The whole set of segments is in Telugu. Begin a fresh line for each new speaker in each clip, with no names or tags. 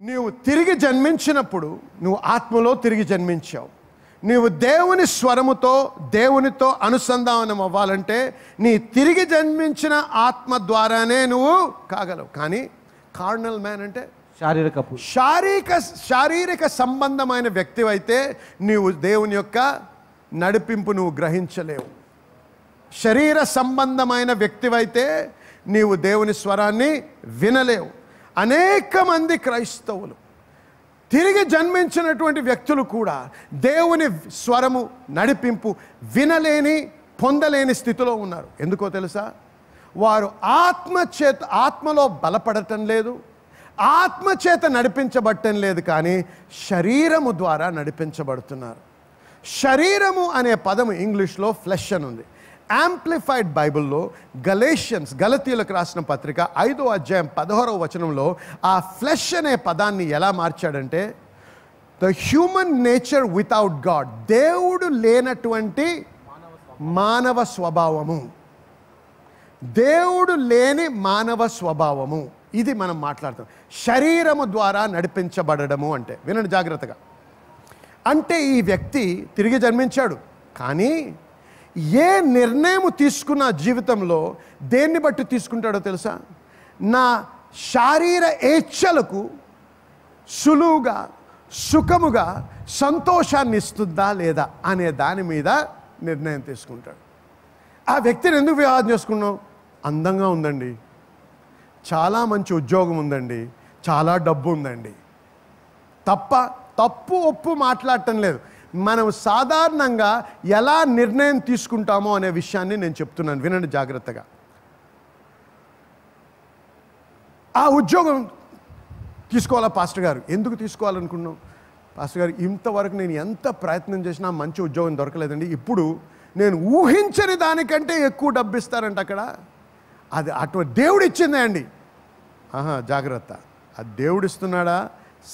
నీవు తిరిగి జన్మించినప్పుడు నువ్వు ఆత్మలో తిరిగి జన్మించావు. నీవు దేవుని స్వరముతో దేవునితో అనుసంధానం అవ్వాలంటే నీ తిరిగి జన్మించిన ఆత్మ ద్వారానే నువ్వు కాగలవు. కానీ కార్నల్ మ్యాన్ అంటే శారీరక సంబంధమైన వ్యక్తి అయితే నీవు దేవుని యొక్క నడిపింపు నువ్వు గ్రహించలేవు. శరీర సంబంధమైన వ్యక్తివైతే నీవు దేవుని స్వరాన్ని వినలేవు. అనేక మంది క్రైస్తవులు తిరిగి జన్మించినటువంటి వ్యక్తులు కూడా దేవుని స్వరము నడిపింపు వినలేని పొందలేని స్థితిలో ఉన్నారు. ఎందుకో తెలుసా? వారు ఆత్మలో బలపడటం లేదు, ఆత్మచేత నడిపించబడటం లేదు, కానీ శరీరము ద్వారా నడిపించబడుతున్నారు. శరీరము అనే పదము ఇంగ్లీష్లో ఫ్లెష్ అని ఉంది. యాంప్లిఫైడ్ బైబిల్లో గలతీయులకు రాసిన పత్రిక 5వ అధ్యాయం 16వ వచనంలో ఆ ఫ్లెష్ అనే పదాన్ని ఎలా మార్చాడంటే the human nature without God, దేవుడు లేనటువంటి మానవ స్వభావము, దేవుడు లేని మానవ స్వభావము. ఇది మనం మాట్లాడుతాం. శరీరము ద్వారా నడిపించబడము అంటే వినండి జాగ్రత్తగా. అంటే ఈ వ్యక్తి తిరిగి జన్మించాడు, కానీ ఏ నిర్ణయం తీసుకున్న జీవితంలో దేన్ని బట్టి తీసుకుంటాడో తెలుసా? నా శారీర ఏచ్ఛలకు సులువుగా సుఖముగా సంతోషాన్ని ఇస్తుందా లేదా అనే దాని మీద నిర్ణయం తీసుకుంటాడు. ఆ వ్యక్తిని ఎందుకు వివాహం చేసుకున్నావు? అందంగా ఉందండి, చాలా మంచి ఉద్యోగం ఉందండి, చాలా డబ్బు ఉందండి. తప్పు ఒప్పు మాట్లాడటం లేదు. మనం సాధారణంగా ఎలా నిర్ణయం తీసుకుంటామో అనే విషయాన్ని నేను చెప్తున్నాను, వినండి జాగ్రత్తగా. ఆ ఉద్యోగం తీసుకోవాలా పాస్టర్ గారు? ఎందుకు తీసుకోవాలనుకున్నావు? పాస్టర్ గారు, ఇంతవరకు నేను ఎంత ప్రయత్నం చేసినా మంచి ఉద్యోగం దొరకలేదండి. ఇప్పుడు నేను ఊహించని దానికంటే ఎక్కువ డబ్బు ఇస్తారంట అక్కడ. అది అటువంటి దేవుడు ఇచ్చిందే అండి. జాగ్రత్త. అది దేవుడు ఇస్తున్నాడా?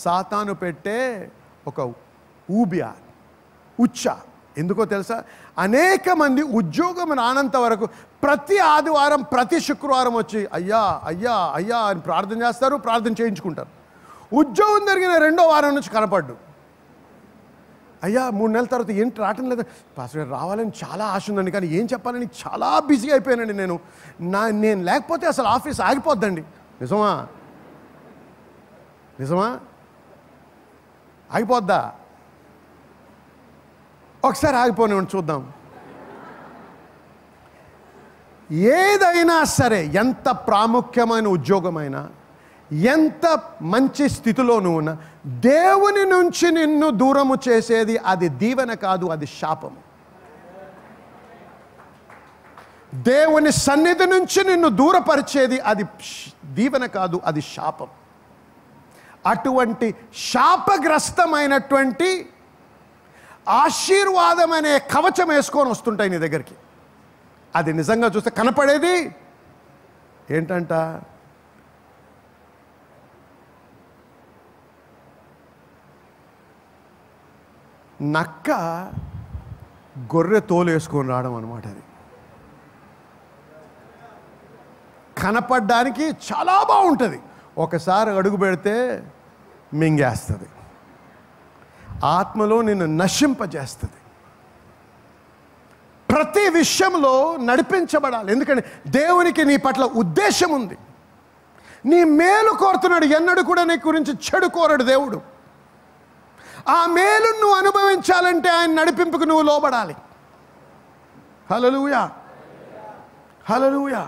సాతాను పెట్టే ఒక ఊబియా ఉచ్చ. ఎందుకో తెలుసా? అనేక మంది ఉద్యోగం రానంత వరకు ప్రతి ఆదివారం ప్రతి శుక్రవారం వచ్చి అయ్యా అయ్యా అయ్యా అని ప్రార్థన చేస్తారు, ప్రార్థన చేయించుకుంటారు. ఉద్యోగం జరిగిన 2వ వారం నుంచి కనపడ్డు. అయ్యా 3 నెలల తర్వాత ఏంటి రావటం లేదా? పాస్టర్ గారు రావాలని చాలా ఆశ ఉందండి, కానీ ఏం చెప్పాలని చాలా బిజీ అయిపోయానండి. నేను లేకపోతే అసలు ఆఫీస్ ఆగిపోద్దండి. నిజమా? ఆగిపోద్దా? ఒకసారి ఆగిపోనివ్వండి చూద్దాం. ఏదైనా సరే, ఎంత ప్రాముఖ్యమైన ఉద్యోగమైనా, ఎంత మంచి స్థితిలో నువ్వు ఉన్నా, దేవుని నుంచి నిన్ను దూరము చేసేది అది దీవెన కాదు, అది శాపము. దేవుని సన్నిధి నుంచి నిన్ను దూరపరిచేది అది దీవెన కాదు, అది శాపం. అటువంటి శాపగ్రస్తమైనటువంటి ఆశీర్వాదం అనే కవచం వేసుకొని వస్తుంటాయి నీ దగ్గరికి. అది నిజంగా చూస్తే కనపడేది ఏంటంట? నక్క గొర్రె తోలు వేసుకొని రావడం అన్నమాట. అది కనపడడానికి చాలా బాగుంటుంది, ఒకసారి అడుగు పెడితే మింగేస్తుంది, ఆత్మలో నిన్ను నశింపజేస్తుంది. ప్రతి విషయంలో నడిపించబడాలి, ఎందుకంటే దేవునికి నీ పట్ల ఉద్దేశం ఉంది. నీ మేలు కోరుతున్నాడు, ఎన్నడూ కూడా నీ గురించి చెడు కోరడు దేవుడు. ఆ మేలు నువ్వు అనుభవించాలంటే ఆయన నడిపింపుకు నువ్వు లోబడాలి. హల్లెలూయా, హల్లెలూయా.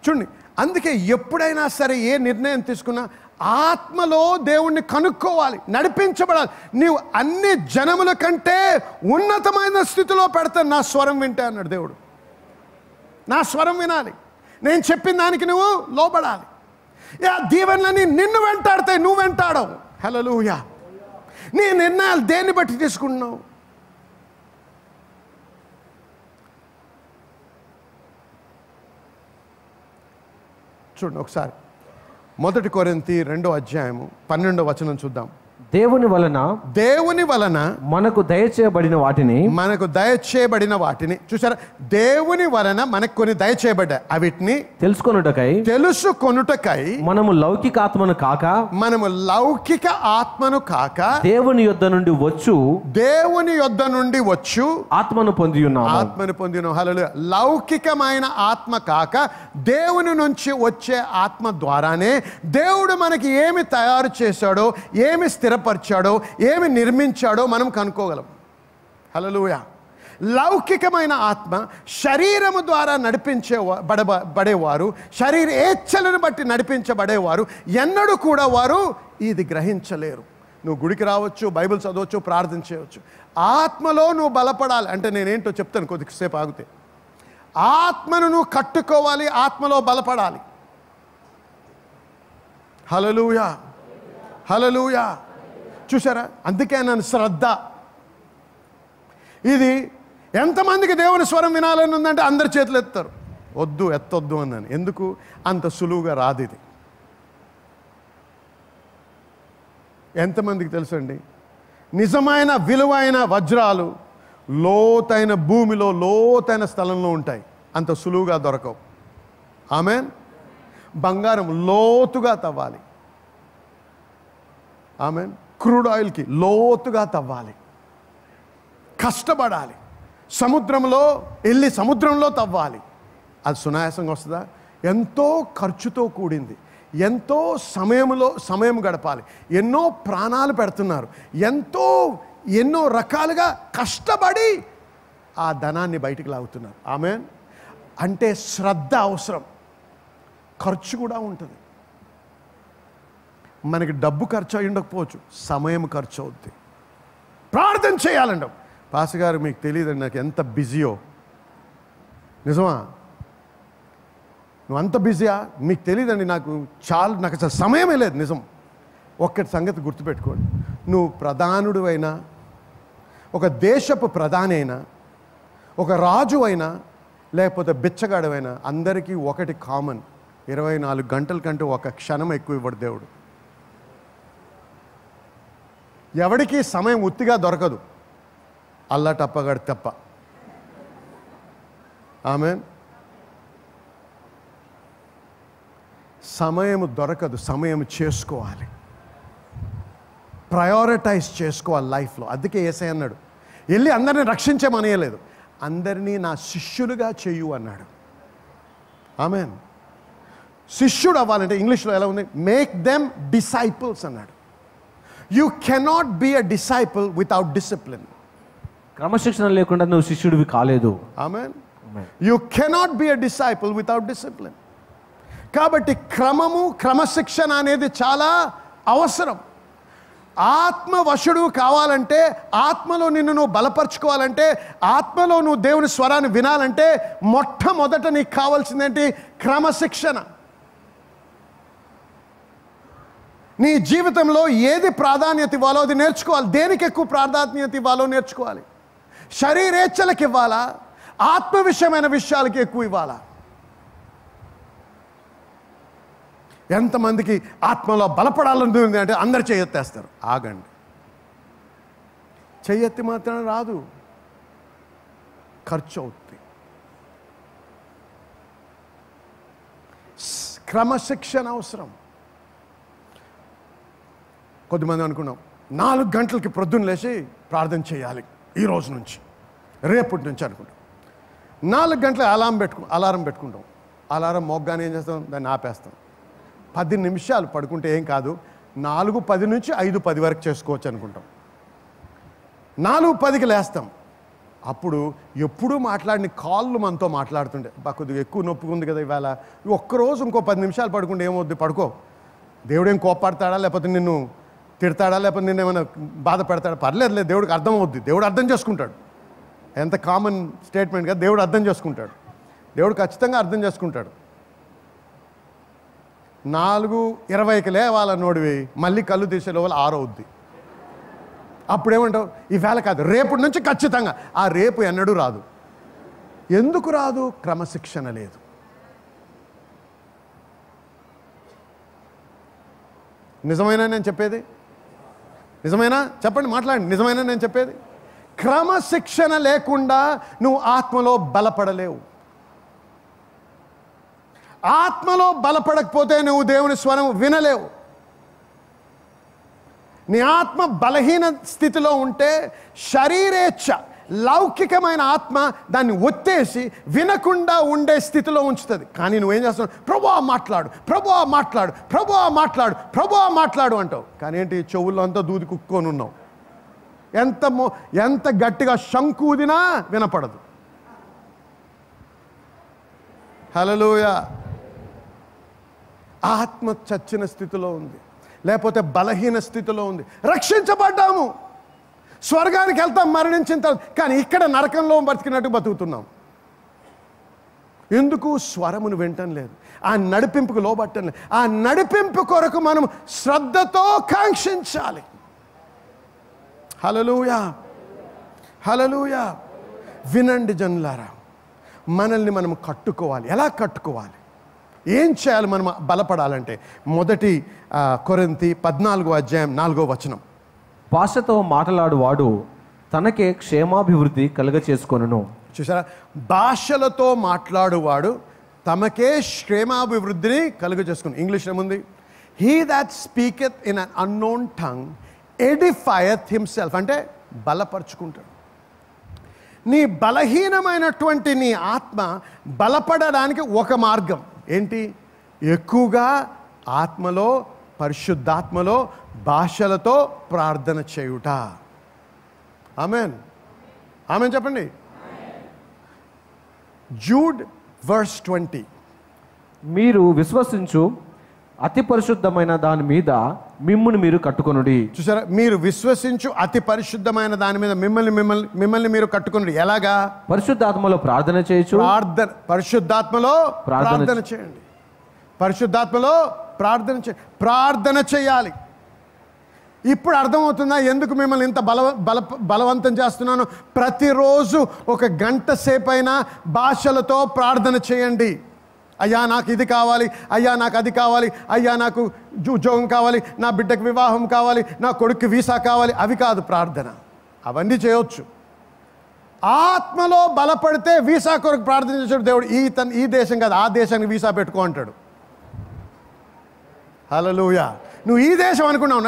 చూడండి, అందుకే ఎప్పుడైనా సరే ఏ నిర్ణయం తీసుకున్నా ఆత్మలో దేవుణ్ణి కనుక్కోవాలి, నడిపించబడాలి. నీవు అన్ని జనముల కంటే ఉన్నతమైన స్థితిలో పెడతాను నా స్వరం వింటే అన్నాడు దేవుడు. నా స్వరం వినాలి, నేను చెప్పిన దానికి నువ్వు లోబడాలి. దీవెనలని నిన్ను వెంటాడతాయి, నువ్వు వెంటాడవు. హల్లెలూయా. నీ నిర్ణయాలు దేన్ని బట్టి తీసుకుంటున్నావు? చూడండి ఒకసారి 1 కొరింథీ 2వ అధ్యాయము 12వ వచనం చూద్దాం.
దేవుని వలన మనకు దయచేయబడిన వాటిని
చూసారా, దేవుని వలన మనకు కొన్ని దయచేయబడ్డాయి. అవిటిని తెలుసుకొనుటకై
మనము లౌకిక
ఆత్మను కాక
దేవుని యొద్ద నుండి వచ్చు ఆత్మను పొంది
ఉన్నాము. హల్లెలూయా. లౌకికమైన ఆత్మ కాక దేవుని నుంచి వచ్చే ఆత్మ ద్వారానే దేవుడు మనకి ఏమి తయారు చేశాడో, ఏమి స్థిరపరిచాడో, ఏమి నిర్మించాడో మనం కనుక్కోగలం. హల్లెలూయా. లౌకికమైన ఆత్మ శరీరము ద్వారా బడేవారు, శరీర ఏచ్ఛలను బట్టి నడిపించబడేవారు ఎన్నడూ కూడా వారు ఇది గ్రహించలేరు. నువ్వు గుడికి రావచ్చు, బైబిల్ చదవచ్చు, ప్రార్థన చేయవచ్చు. ఆత్మలో నువ్వు బలపడాలి అంటే నేనేంటో చెప్తాను కొద్దిసేపు ఆగితే. ఆత్మను నువ్వు కట్టుకోవాలి, ఆత్మలో బలపడాలి. హల్లెలూయా, హల్లెలూయా. చూసారా, అందుకే నన్ను శ్రద్ధ. ఇది ఎంతమందికి దేవుని స్వరం వినాలని ఉందంటే అందరి చేతులు ఎత్తారు. వద్దు, ఎత్తొద్దు అన్నాను. ఎందుకు? అంత సులువుగా రాదు ఇది. ఎంతమందికి తెలుసండి, నిజమైన విలువైన వజ్రాలు లోతైన భూమిలో, లోతైన స్థలంలో ఉంటాయి, అంత సులువుగా దొరకవు. ఆమేన్. బంగారం లోతుగా తవ్వాలి. ఆమేన్. క్రూడ్ ఆయిల్కి లోతుగా తవ్వాలి, కష్టపడాలి. సముద్రంలో వెళ్ళి సముద్రంలో తవ్వాలి. అది సునాయాసంగా వస్తుందా? ఎంతో ఖర్చుతో కూడింది, ఎంతో సమయం గడపాలి, ఎన్నో ప్రాణాలు పెడుతున్నారు, ఎన్నో రకాలుగా కష్టపడి ఆ ధనాన్ని బయటికి లాగుతున్నారు. ఆమేన్. అంటే శ్రద్ధ అవసరం, ఖర్చు కూడా ఉంటుంది. మనకి డబ్బు ఖర్చు అయి ఉండకపోవచ్చు, సమయం ఖర్చు అవుద్ది. ప్రార్థన చేయాలండి. పాస్ గారు మీకు తెలియదండి నాకు ఎంత బిజీయో. నిజమా? నువ్వు అంత బిజీయా? మీకు తెలియదండి, నాకు అసలు సమయమే లేదు. నిజం. ఒక్కటి సంగతి గుర్తుపెట్టుకోండి, నువ్వు ప్రధానుడు అయినా, ఒక దేశపు ప్రధాని అయినా, ఒక రాజు అయినా, లేకపోతే బిచ్చగాడవైనా, అందరికీ ఒకటి కామన్: 24 గంటల కంటే ఒక క్షణం ఎక్కువ ఇవ్వడు దేవుడు. ఎవడికి సమయం ఉత్తిగా దొరకదు, అల్లా టప్పగాడు తప్ప. ఆమేన్. సమయం దొరకదు, సమయం చేసుకోవాలి, ప్రయారిటైజ్ చేసుకోవాలి లైఫ్లో. అందుకే యేసయ్య అన్నాడు, వెళ్ళి అందరిని రక్షించమనేయలేదు, అందరినీ నా శిష్యులుగా చేయు అన్నాడు. ఆమేన్. శిష్యుడు అవ్వాలంటే ఇంగ్లీష్లో ఎలా ఉంది? మేక్ దెమ్ డిసైపుల్స్ అన్నాడు. You cannot be a disciple without discipline.
క్రమశిక్షణ లేకుండా నువ్వు శిష్యుడివి కాలేదు.
Amen. You cannot be a disciple without discipline. కాబట్టి క్రమశిక్షణ అనేది చాలా అవసరం. ఆత్మవశుడు కావాలంటే, ఆత్మలో నిన్ను నువ్వు బలపరుచుకోవాలంటే, ఆత్మలో నువ్వు దేవుని స్వరాన్ని వినాలంటే మొట్టమొదట నీకు కావాల్సిందేంటి? క్రమశిక్షణ. నీ జీవితంలో ఏది ప్రాధాన్యత ఇవ్వాలో అది నేర్చుకోవాలి. దేనికి ఎక్కువ ప్రాధాన్యత ఇవ్వాలో నేర్చుకోవాలి. శరీరేచ్ఛలకు ఇవ్వాలా, ఆత్మ విషయమైన విషయాలకి ఎక్కువ ఇవ్వాలా? ఎంతమందికి ఆత్మలో బలపడాలని అంటే అందరు చెయ్యెత్తేస్తారు. ఆగండి, చెయ్యెత్తి మాత్రం రాదు, ఖర్చు అవుతుంది. క్రమశిక్షణ అవసరం. కొద్దిమంది అనుకున్నాం 4 గంటలకి ప్రొద్దున లేచి ప్రార్థన చేయాలి ఈ రోజు నుంచి, రేపటి నుంచి అనుకుంటాం. 4 గంటల అలారం పెట్టుకుంటాం. అలారం మోగ్గానే ఏం చేస్తాం? దాన్ని ఆపేస్తాం. 10 నిమిషాలు పడుకుంటే ఏం కాదు, 4:10 నుంచి 5:10 వరకు చేసుకోవచ్చు అనుకుంటాం. 4:10కి లేస్తాం. అప్పుడు ఎప్పుడూ మాట్లాడిన కాళ్ళు మనతో మాట్లాడుతుండే, కొద్దిగా ఎక్కువ నొప్పిగా ఉంది కదా ఇవాళ, ఒక్కరోజు ఇంకో 10 నిమిషాలు పడుకుంటే ఏమవుద్ది? పడుకో, దేవుడేం కోపాడతాడా, లేకపోతే నిన్ను తిడతాడా, లేకపోతే నిన్ను ఏమైనా బాధ పెడతాడా? పర్లేదులే, దేవుడికి అర్థం అవుద్ది, దేవుడు అర్థం చేసుకుంటాడు. ఎంత కామన్ స్టేట్మెంట్ కదా, దేవుడు అర్థం చేసుకుంటాడు. దేవుడు ఖచ్చితంగా అర్థం చేసుకుంటాడు. 4:20కి లేవాలన్నోడివి మళ్ళీ కళ్ళు తీసే లోపల 6 అవుద్ది. అప్పుడేమంటావు? ఈవేళ కాదు, రేపటి నుంచి ఖచ్చితంగా. ఆ రేపు ఎన్నడూ రాదు. ఎందుకు రాదు? క్రమశిక్షణ లేదు. నిజమైన నేను చెప్పేది, నిజమేనా? చెప్పండి, మాట్లాడండి. నిజమేనా నేను చెప్పేది? క్రమశిక్షణ లేకుండా నువ్వు ఆత్మలో బలపడలేవు. ఆత్మలో బలపడకపోతే నువ్వు దేవుని స్వరం వినలేవు. నీ ఆత్మ బలహీన స్థితిలో ఉంటే శరీరేచ్ఛ, లౌకికమైన ఆత్మ దాన్ని ఒత్తేసి వినకుండా ఉండే స్థితిలో ఉంచుతుంది. కానీ నువ్వేం చేస్తున్నావు? ప్రభువా మాట్లాడు, ప్రభువా మాట్లాడు, ప్రభువా మాట్లాడు, ప్రభువా మాట్లాడు అంటావు. కానీ ఏంటి? చెవుల్లో అంతా దూది కుక్కొని ఉన్నావు. ఎంత గట్టిగా శంకుదినా వినపడదు. హల్లెలూయా. ఆత్మ చచ్చిన స్థితిలో ఉంది, లేకపోతే బలహీన స్థితిలో ఉంది. రక్షించబడ్డాము, స్వర్గానికి వెళ్తాం మరణించిన తర్వాత, కానీ ఇక్కడ నరకంలో బతికినట్టు బతుకుతున్నాం. ఎందుకు? స్వరమును వినటం లేదు, ఆ నడిపింపుకు లోబట్టం లేదు. ఆ నడిపింపు కొరకు మనం శ్రద్ధతో కాంక్షించాలి. హల్లెలూయా, హల్లెలూయా. వినండి జనులారా, మనల్ని మనం కట్టుకోవాలి. ఎలా కట్టుకోవాలి? ఏం చేయాలి మనం బలపడాలంటే? మొదటి కొరింథీ 14:4
భాషతో మాట్లాడువాడు తనకే క్షేమాభివృద్ధి కలుగచేసుకొనును.
చూసారా? భాషలతో మాట్లాడువాడు తమకే క్షేమాభివృద్ధిని కలుగచేసుకుని. ఇంగ్లీష్ ఏముంది? He that speaketh in an unknown tongue edifieth himself, అంటే బలపరుచుకుంటాడు. నీ బలహీనమైనటువంటి నీ ఆత్మ బలపడడానికి ఒక మార్గం ఏంటి? ఎక్కువగా ఆత్మలో, పరిశుద్ధాత్మలో, భాషలతో ప్రార్థన చేయుట. ఆమేన్, ఆమేన్ చెప్పండి. Jude verse 20.
మీరు విశ్వసించు అతి పరిశుద్ధమైన దాని మీద మిమ్మును మీరు కట్టుకొనుడి.
చూసారా? మీరు విశ్వసించు అతి పరిశుద్ధమైన దాని మీద మిమ్మల్ని మీరు కట్టుకొనుడి. ఎలాగా?
పరిశుద్ధాత్మలో ప్రార్థన చేయొచ్చు.
పరిశుద్ధాత్మలో ప్రార్థన చేయండి. పరిశుద్ధాత్మలో ప్రార్థన చేయాలి. ఇప్పుడు అర్థమవుతుందా ఎందుకు మిమ్మల్ని ఇంత బలవంతం చేస్తున్నాను? ప్రతిరోజు 1 గంట సేపైనా భాషలతో ప్రార్థన చేయండి. అయ్యా నాకు ఇది కావాలి, అయ్యా నాకు అది కావాలి, అయ్యా నాకు ఉద్యోగం కావాలి, నా బిడ్డకు వివాహం కావాలి, నా కొడుకు వీసా కావాలి. అవి కాదు ప్రార్థన. అవన్నీ చేయొచ్చు. ఆత్మలో బలపడితే వీసా కొరకు ప్రార్థన చేసాడు దేవుడు. ఈ దేశం కాదు, ఆ దేశానికి వీసా పెట్టుకో అంటాడు. హల్లెలూయా. నువ్వు ఈ దేశం అనుకున్నావు.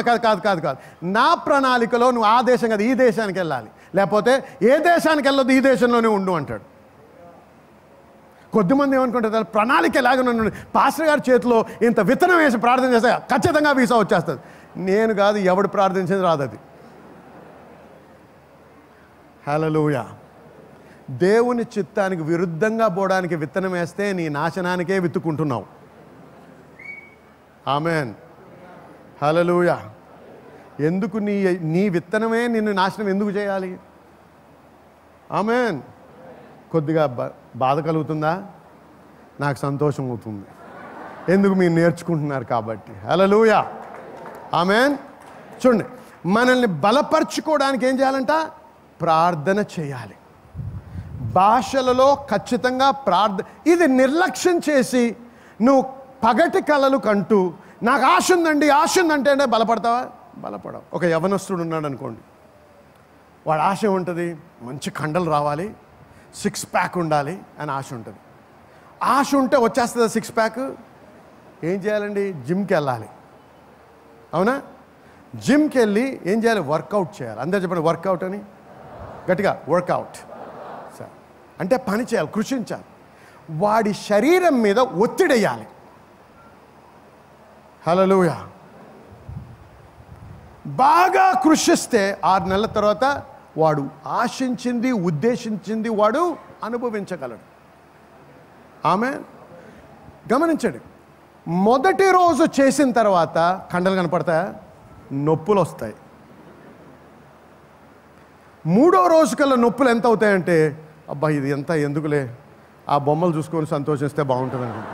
కాదు. నా ప్రణాళికలో నువ్వు ఆ దేశం కాదు, ఈ దేశానికి వెళ్ళాలి. లేకపోతే ఏ దేశానికి వెళ్ళొద్దు, ఈ దేశంలోనే ఉండు అంటాడు. కొద్దిమంది ఏమనుకుంటారు? ప్రణాళిక ఎలాగనుండి పాస్టర్ గారి చేతిలో ఇంత విత్తనం వేసి ప్రార్థన చేస్తే ఖచ్చితంగా వీసా వచ్చేస్తుంది. నేను కాదు, ఎవడు ప్రార్థించేది రాదు అది. హల్లెలూయా. దేవుని చిత్తానికి విరుద్ధంగా పోవడానికి విత్తనం వేస్తే నీ నాశనానికే విత్తుకుంటున్నావు. ఆమేన్, హల్లెలూయా. ఎందుకు నీ విత్తనమే నిన్ను నాశనం ఎందుకు చేయాలి? ఆమేన్. కొద్దిగా బాధ కలుగుతుందా? నాకు సంతోషం అవుతుంది. ఎందుకు? మీరు నేర్చుకుంటున్నారు కాబట్టి. హల్లెలూయా, ఆమేన్. చూడండి, మనల్ని బలపరుచుకోవడానికి ఏం చేయాలంట? ప్రార్థన చేయాలి. భాషలలో ఖచ్చితంగా ఇది నిర్లక్ష్యం చేసి నువ్వు పగటి కలలు కంటూ నాకు ఆశ ఉందంటే బలపడతావా? బలపడవు. ఒక యవనస్తుడు ఉన్నాడు అనుకోండి, వాడు ఆశ ఉంటుంది, మంచి కండలు రావాలి, 6 ప్యాక్ ఉండాలి అని ఆశ ఉంటుంది. ఆశ ఉంటే వచ్చేస్తుందా 6 ప్యాక్? ఏం చేయాలండి? జిమ్కి వెళ్ళాలి. అవునా? జిమ్కి వెళ్ళి ఏం చేయాలి? వర్కౌట్ చేయాలి. అందరూ చెప్పండి వర్కౌట్ అని గట్టిగా. వర్కౌట్ అంటే పని చేయాలి, కృషించాలి. వాడి శరీరం మీద ఒత్తిడి వేయాలి. హల్లెలూయా. బాగా కృషిస్తే 6 నెలల తర్వాత వాడు ఆశించింది, ఉద్దేశించింది వాడు అనుభవించగలడు. ఆమె గమనించండి, మొదటి రోజు చేసిన తర్వాత కండలు కనపడతాయా? నొప్పులు వస్తాయి. 3వ రోజు కల్లా నొప్పులు ఎంత అవుతాయంటే, అబ్బా ఇది ఎంత ఎందుకులే, ఆ బొమ్మలు చూసుకొని సంతోషిస్తే బాగుంటుంది అనుకుంటా.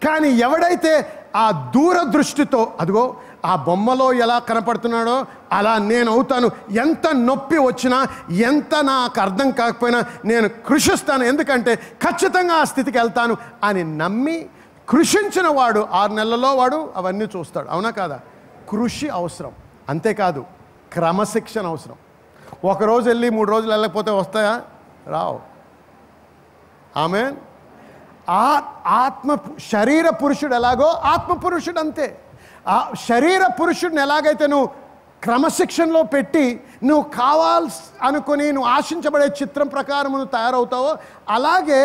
కానీ ఎవడైతే ఆ దూరదృష్టితో అదిగో ఆ బొమ్మలో ఎలా కనపడుతున్నాడో అలా నేను అవుతాను, ఎంత నొప్పి వచ్చినా, ఎంత నాకు అర్థం కాకపోయినా నేను కృషిస్తాను, ఎందుకంటే ఖచ్చితంగా ఆ స్థితికి వెళ్తాను అని నమ్మి కృషించిన వాడు 6 నెలల్లో వాడు అవన్నీ చూస్తాడు. అవునా కాదా? కృషి అవసరం. అంతేకాదు క్రమశిక్షణ అవసరం. ఒకరోజు వెళ్ళి 3 రోజులు వెళ్ళకపోతే వస్తాయా? రావు. ఆమేన్. శరీర పురుషుడు ఎలాగో ఆత్మ పురుషుడు అంతే. ఆ శరీర పురుషుడిని ఎలాగైతే నువ్వు క్రమశిక్షణలో పెట్టి నువ్వు కావాల్సి అనుకుని నువ్వు ఆశించబడే చిత్రం ప్రకారం నువ్వు తయారవుతావో, అలాగే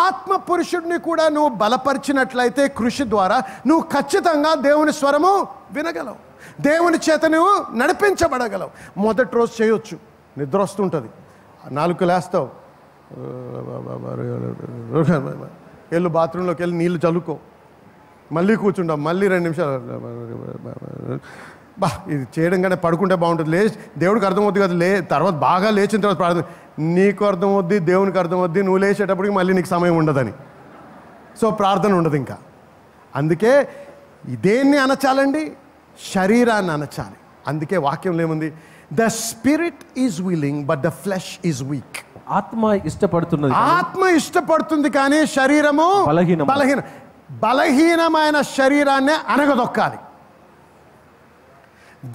ఆత్మ పురుషుడిని కూడా నువ్వు బలపరిచినట్లయితే కృషి ద్వారా నువ్వు ఖచ్చితంగా దేవుని స్వరము వినగలవు, దేవుని చేత నువ్వు నడిపించబడగలవు. మొదటి రోజు చేయొచ్చు, నిద్ర వస్తుంటుంది, 4కు లేస్తావు, వెళ్ళు బాత్రూంలోకి వెళ్ళి నీళ్ళు చల్లుకో, మళ్ళీ కూర్చుంటావు, మళ్ళీ 2 నిమిషాలు ఇది చేయడం కంటే పడుకుంటే బాగుంటుంది. దేవుడికి అర్థమవుద్ది కదా, తర్వాత బాగా లేచిన తర్వాత ప్రార్థన. నీకు అర్థమవుద్ది, దేవునికి అర్థమవుద్ది, నువ్వు లేచేటప్పటికి మళ్ళీ నీకు సమయం ఉండదని. సో ప్రార్థన ఉండదు ఇంకా. అందుకే దేన్ని అనచాలండి? శరీరాన్ని అనచాలి. అందుకే వాక్యంలో ఏముంది? The spirit is willing but the flesh is week.
ఆత్మ ఇష్టపడుతున్నది,
ఆత్మ ఇష్టపడుతుంది కానీ శరీరము
బలహీనం.
బలహీనమైన శరీరాన్ని అనగదొక్కాలి,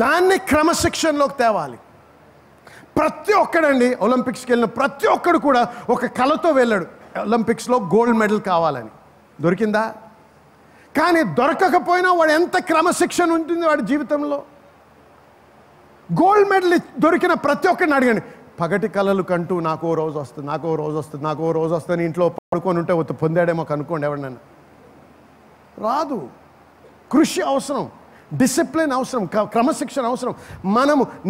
దాన్ని క్రమశిక్షణలోకి తేవాలి. ప్రతి ఒక్కడండి ఒలింపిక్స్కి వెళ్ళిన ప్రతి ఒక్కడు కూడా ఒక కళతో వెళ్ళాడు, ఒలింపిక్స్లో గోల్డ్ మెడల్ కావాలని. దొరికిందా? కానీ దొరకకపోయినా వాడు ఎంత క్రమశిక్షణ ఉంటుంది వాడి జీవితంలో. గోల్డ్ మెడల్ దొరికిన ప్రతి ఒక్కరిని అడగండి, పగటి కళలు కంటూ నాకు ఓ రోజు వస్తుంది, నాకు ఓ రోజు వస్తుంది, నాకు ఓ రోజు వస్తుంది, ఇంట్లో పడుకొని ఉంటే పొందాడేమో కనుక్కోండి ఎవరినైనా. రాదు. కృషి అవసరం, డిసిప్లిన్ అవసరం, క్రమశిక్షణ అవసరం.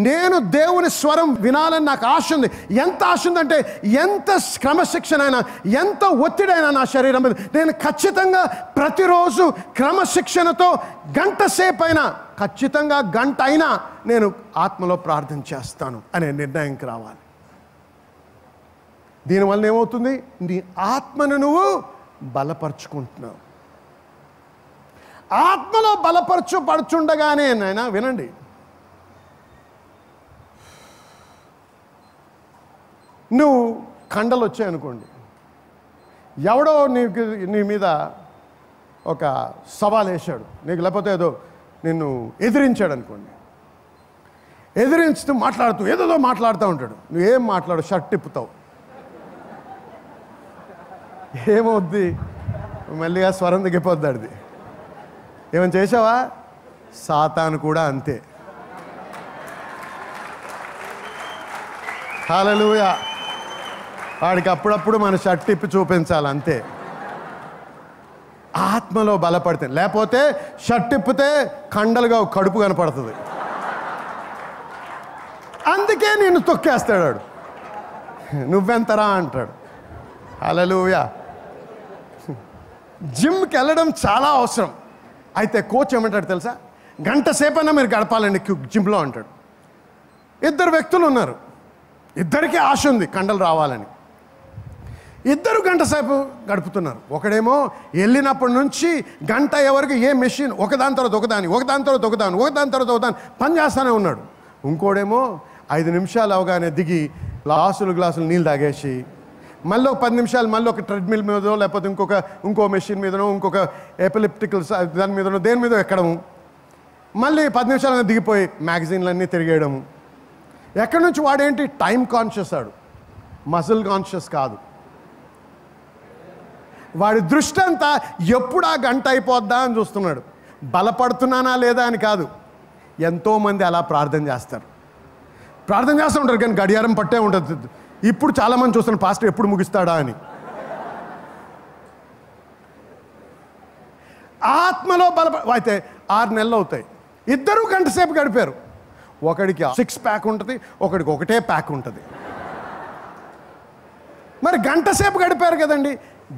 నేను దేవుని స్వరం వినాలని నాకు ఆశ ఉంది. ఎంత ఆశ ఉందంటే, ఎంత క్రమశిక్షణ అయినా, ఎంత ఒత్తిడైనా నా శరీరం మీద నేను ఖచ్చితంగా ప్రతిరోజు క్రమశిక్షణతో గంట సేపు అయినా, ఖచ్చితంగా గంట అయినా నేను ఆత్మలో ప్రార్థన చేస్తాను అనే నిర్ణయంకి రావాలి. దీనివల్ల ఏమవుతుంది? నీ ఆత్మను నువ్వు బలపరుచుకుంటున్నావు. ఆత్మలో బలపరచుపడుచుండగానే నాయనా వినండి, నువ్వు కండలు వచ్చాయనుకోండి, ఎవడో నీ మీద ఒక సవాల్ వేశాడు నీకు, లేకపోతే ఏదో నిన్ను ఎదిరించాడు అనుకోండి, ఎదిరించుతూ మాట్లాడుతూ ఏదో మాట్లాడుతూ ఉంటాడు, నువ్వేం మాట్లాడు, షర్ట్ తిప్పుతావు, ఏమవుద్ది? మళ్ళీగా స్వరం దిగిపోద్ది. ఏమైనా చేసావా? సాతాను కూడా అంతే. హల్లెలూయా. వాడికి అప్పుడప్పుడు మన షర్ట్ తిప్పి చూపించాలి అంతే. ఆత్మలో బలపడితే, లేకపోతే షర్ట్ తిప్పితే కండలుగా కడుపు కనపడుతుంది. అందుకే నిన్ను తొక్కేస్తాడు వాడు, నువ్వెంతరా అంటాడు. హల్లెలూయా. జిమ్కి వెళ్ళడం చాలా అవసరం. అయితే కోచ్ ఏమంటాడు తెలుసా? గంట సేపైనా మీరు గడపాలండి జిమ్లో అంటాడు. 2 వ్యక్తులు ఉన్నారు, ఇద్దరికీ ఆశ ఉంది కండలు రావాలని. 2 గంట సేపు గడుపుతున్నారు. ఒకడేమో వెళ్ళినప్పటి నుంచి గంట ఎవరికి ఏ మెషిన్ ఒకదాని తర్వాత ఒకదాని ఒకదాని పని చేస్తూనే ఉన్నాడు. ఇంకోడేమో 5 నిమిషాలు అవగానే దిగి గ్లాసులు నీళ్ళు తాగేసి మళ్ళీ 10 నిమిషాలు మళ్ళీ ఒక ట్రెడ్మిల్ మీదనో, లేకపోతే ఇంకో మెషిన్ మీదనో, ఇంకొక ఎపిలిప్టికల్ దాని మీదనో, దేని మీద ఎక్కడము, మళ్ళీ 10 నిమిషాలు దిగిపోయి మ్యాగజైన్లన్నీ తిరిగేయడము. ఎక్కడి నుంచి వాడేంటి? టైం కాన్షియస్, ఆడు మజిల్ కాన్షియస్ కాదు. వాడి దృష్టి అంతా ఎప్పుడు ఆ గంట అయిపోద్దా అని చూస్తున్నాడు. బలపడుతున్నానా లేదా అని కాదు. ఎంతోమంది అలా ప్రార్థన చేస్తూ ఉంటారు కానీ గడియారం పట్టే ఉంటుంది. ఇప్పుడు చాలామంది చూస్తున్నారు, పాస్టర్ ఎప్పుడు ముగిస్తాడా అని. ఆత్మలో అయితే 6 నెలలు అవుతాయి, 2 గంట సేపు గడిపారు. ఒకడికి 6 ప్యాక్ ఉంటుంది, ఒకడికి 1 ప్యాక్ ఉంటుంది. మరి గంట సేపు గడిపారు కదండి,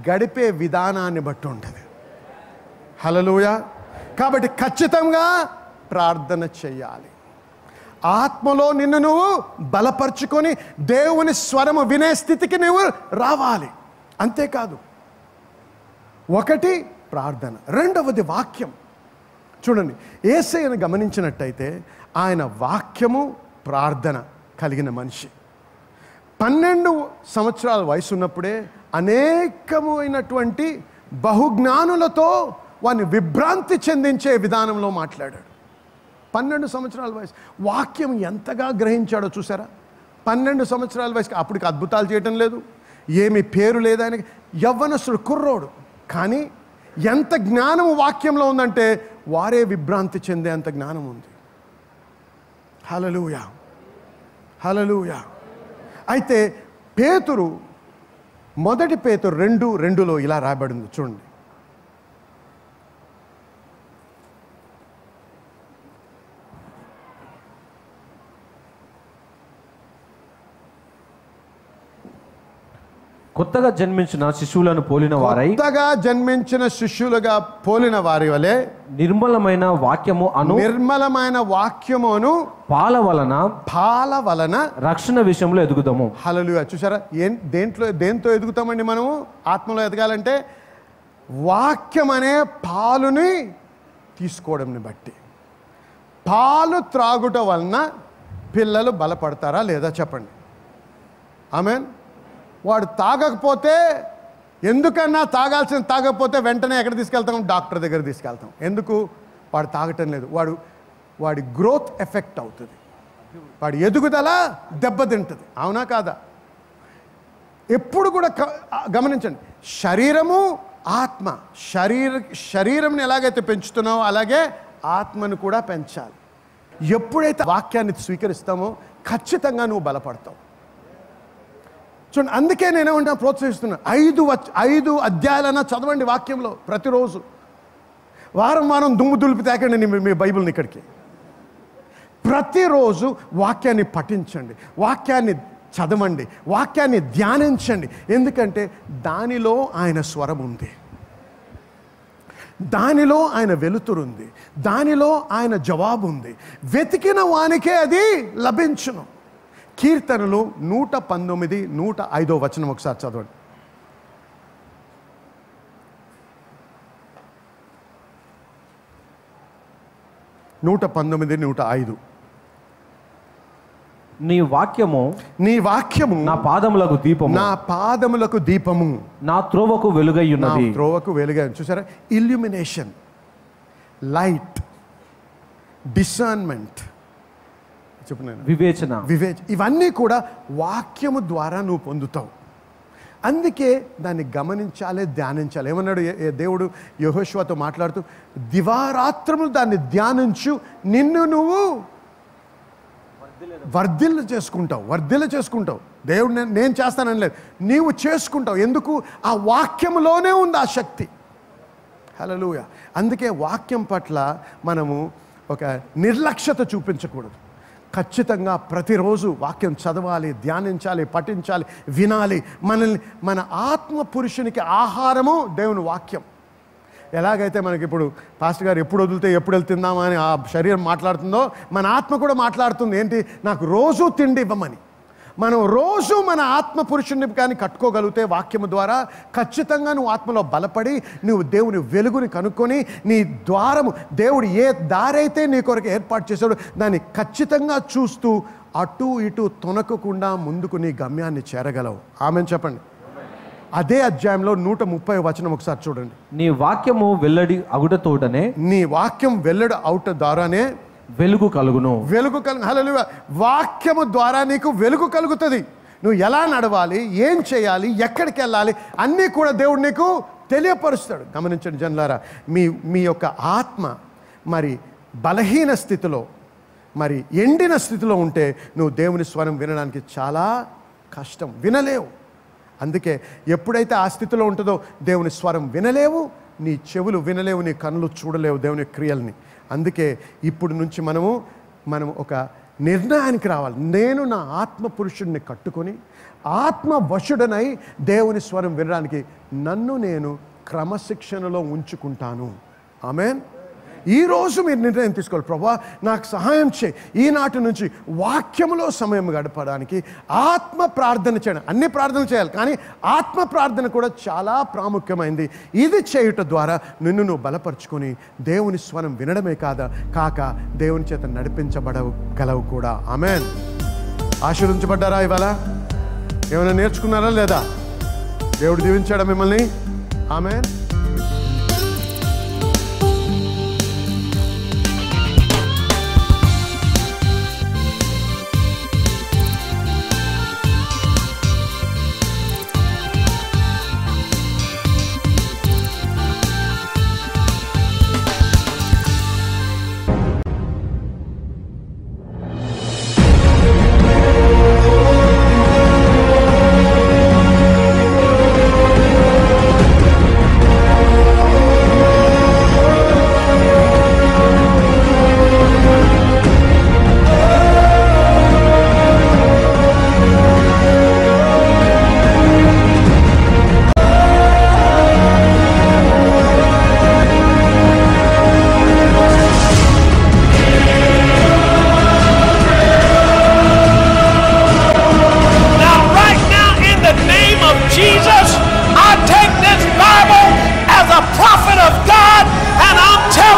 గడిపే విధానాన్ని బట్టి ఉంటుంది. హల్లెలూయా. కాబట్టి ఖచ్చితంగా ప్రార్థన చెయ్యాలి. ఆత్మలో నిన్ను నువ్వు బలపరుచుకొని దేవుని స్వరము వినే స్థితికి నువ్వు రావాలి. అంతేకాదు, 1 ప్రార్థన, 2వది వాక్యం. చూడండి, యేసయ్యను గమనించినట్టయితే ఆయన వాక్యము ప్రార్థన కలిగిన మనిషి. 12 సంవత్సరాల వయసు ఉన్నప్పుడే అనేకమైనటువంటి బహుజ్ఞానులతో వాడిని విభ్రాంతి చెందించే విధానంలో మాట్లాడాడు. 12 సంవత్సరాల వయసు. వాక్యం ఎంతగా గ్రహించాడో చూసారా? 12 సంవత్సరాల వయసుకి అప్పటికి అద్భుతాలు చేయటం లేదు, ఏమి పేరు లేదు ఆయనకి. యవ్వనస్తుడు, కుర్రోడు, కానీ ఎంత జ్ఞానం వాక్యంలో ఉందంటే వారే విభ్రాంతి చెందే అంత జ్ఞానం ఉంది. హల్లెలూయా, హల్లెలూయా. అయితే పేతురు, మొదటి పేతురు 2:2 ఇలా రాయబడింది చూడండి.
కొత్తగా జన్మించిన శిశువులను పోలిన వారై,
కొత్తగా జన్మించిన శిష్యులుగా పోలిన వారి వలె
నిర్మలమైన వాక్యమును పాల వలన రక్షణ విషయంలో ఎదుగుదాము.
హల్లెలూయా. చూసారా? దేంతో ఎదుగుతామండి మనము ఆత్మలో ఎదగాలంటే? వాక్యం అనే పాలుని తీసుకోవడంని బట్టి. పాలు త్రాగుట వలన పిల్లలు బలపడతారా లేదా చెప్పండి. ఆమేన్. వాడు తాగకపోతే, ఎందుకన్నా తాగకపోతే వెంటనే ఎక్కడ తీసుకెళ్తాం? డాక్టర్ దగ్గర తీసుకెళ్తాం. ఎందుకు? వాడు తాగటం లేదు. వాడి గ్రోత్ ఎఫెక్ట్ అవుతుంది, వాడి ఎదుగుదల దెబ్బతింటుంది. అవునా కాదా? ఎప్పుడు కూడా గమనించండి, శరీరము ఆత్మ. శరీరంని ఎలాగైతే పెంచుతున్నావో అలాగే ఆత్మను కూడా పెంచాలి. ఎప్పుడైతే వాక్యాన్ని స్వీకరిస్తామో ఖచ్చితంగా నువ్వు బలపడతావు. చూడండి, అందుకే నేనేమంటా ప్రోత్సహిస్తున్నా, 5 అధ్యాయాలన్నా చదవండి వాక్యంలో ప్రతిరోజు. వారం దుమ్ము దులిపి తేకండి మీ బైబిల్ని ఇక్కడికి. ప్రతిరోజు వాక్యాన్ని పఠించండి, వాక్యాన్ని చదవండి, వాక్యాన్ని ధ్యానించండి. ఎందుకంటే దానిలో ఆయన స్వరం ఉంది, దానిలో ఆయన వెలుతురుంది, దానిలో ఆయన జవాబు ఉంది. వెతికిన వానికే అది లభించును. కీర్తనలు 119, 105 ఒకసారి చదవండి. 119, 105.
నీ వాక్యము
నా పాదములకు దీపము, నా
త్రోవకు వెలుగై ఉన్నది.
చూసారా? ఇల్యూమినేషన్, లైట్, డిసర్న్మెంట్,
వివేచన,
ఇవన్నీ కూడా వాక్యము ద్వారా నువ్వు పొందుతావు. అందుకే దాన్ని గమనించాలి, ధ్యానించాలి. ఏమన్నాడు దేవుడు యెహోషువతో మాట్లాడుతూ? దివారాత్రములు దాన్ని ధ్యానించు, నిన్ను నువ్వు వర్ధిల్ల చేసుకుంటావు. దేవుడు నేను చేస్తానని లేదు, నీవు చేసుకుంటావు. ఎందుకు? ఆ వాక్యంలోనే ఉంది ఆ శక్తి. హల్లెలూయా. అందుకే వాక్యం పట్ల మనము ఒక నిర్లక్ష్యత చూపించకూడదు. ఖచ్చితంగా ప్రతిరోజు వాక్యం చదవాలి, ధ్యానించాలి, పఠించాలి, వినాలి. మన ఆత్మ పురుషునికి ఆహారము దేవుని వాక్యం. ఎలాగైతే మనకి ఇప్పుడు పాస్టర్ గారు ఎప్పుడు వదిలితే ఎప్పుడు వెళ్తుందామా అని ఆ శరీరం మాట్లాడుతుందో, మన ఆత్మ కూడా మాట్లాడుతుంది. ఏంటి? నాకు రోజు తిండి ఇవ్వమని. మనం రోజు మన ఆత్మ పురుషుని కానీ కట్టుకోగలిగితే వాక్యము ద్వారా ఖచ్చితంగా నువ్వు ఆత్మలో బలపడి నువ్వు దేవుని వెలుగుని కనుక్కొని నీ ద్వారము, దేవుడు ఏ దారైతే నీ కొరకు ఏర్పాటు చేశాడో దాన్ని ఖచ్చితంగా చూస్తూ అటు ఇటు తొనకకుండా ముందుకు నీ గమ్యాన్ని చేరగలవు. ఆమెను చెప్పండి. అదే అధ్యాయంలో 130 ఒకసారి చూడండి.
నీ వాక్యము వెల్లడి అగుటతోడనే,
నీ వాక్యం వెల్లడి అవుట ద్వారానే
వెలుగు కలుగును.
హల్లెలూయా. వాక్యము ద్వారా నీకు వెలుగు కలుగుతుంది. నువ్వు ఎలా నడవాలి, ఏం చేయాలి, ఎక్కడికి వెళ్ళాలి అన్నీ కూడా దేవుడు నీకు తెలియపరుస్తాడు. గమనించండి జనులారా, మీ యొక్క ఆత్మ మరి బలహీన స్థితిలో, మరి ఎండిన స్థితిలో ఉంటే నువ్వు దేవుని స్వరం వినడానికి చాలా కష్టం, వినలేవు. అందుకే ఎప్పుడైతే ఆ స్థితిలో ఉంటుందో దేవుని స్వరం వినలేవు, నీ చెవులు వినలేవు, నీ కన్నులు చూడలేవు దేవుని క్రియల్ని. అందుకే ఇప్పుడు నుంచి మనం ఒక నిర్ణయానికి రావాలి. నేను నా ఆత్మ పురుషుడిని కట్టుకొని ఆత్మ వశుడనై దేవుని స్వరం వినడానికి నన్ను నేను క్రమశిక్షణలో ఉంచుకుంటాను. ఆమేన్. ఈరోజు మీరు నిర్ణయం తీసుకోవాలి, ప్రభువా నాకు సహాయం చేయి, ఈనాటి నుంచి వాక్యములో సమయం గడపడానికి ఆత్మ ప్రార్థన చేయడం. అన్ని ప్రార్థనలు చేయాలి, కానీ ఆత్మ ప్రార్థన కూడా చాలా ప్రాముఖ్యమైంది. ఇది చేయుట ద్వారా నిన్ను నువ్వు బలపరుచుకొని దేవుని స్వరం వినడమే కాక దేవుని చేత నడిపించబడగలవు కూడా. ఆమేన్. ఆశీర్వదించబడ్డారా? ఇవాళ ఏమైనా నేర్చుకున్నారా లేదా? దేవుడు దీవించాడా మిమ్మల్ని? ఆమేన్.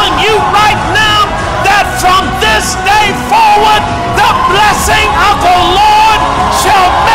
telling you right now that from this day forward, the blessing of the Lord shall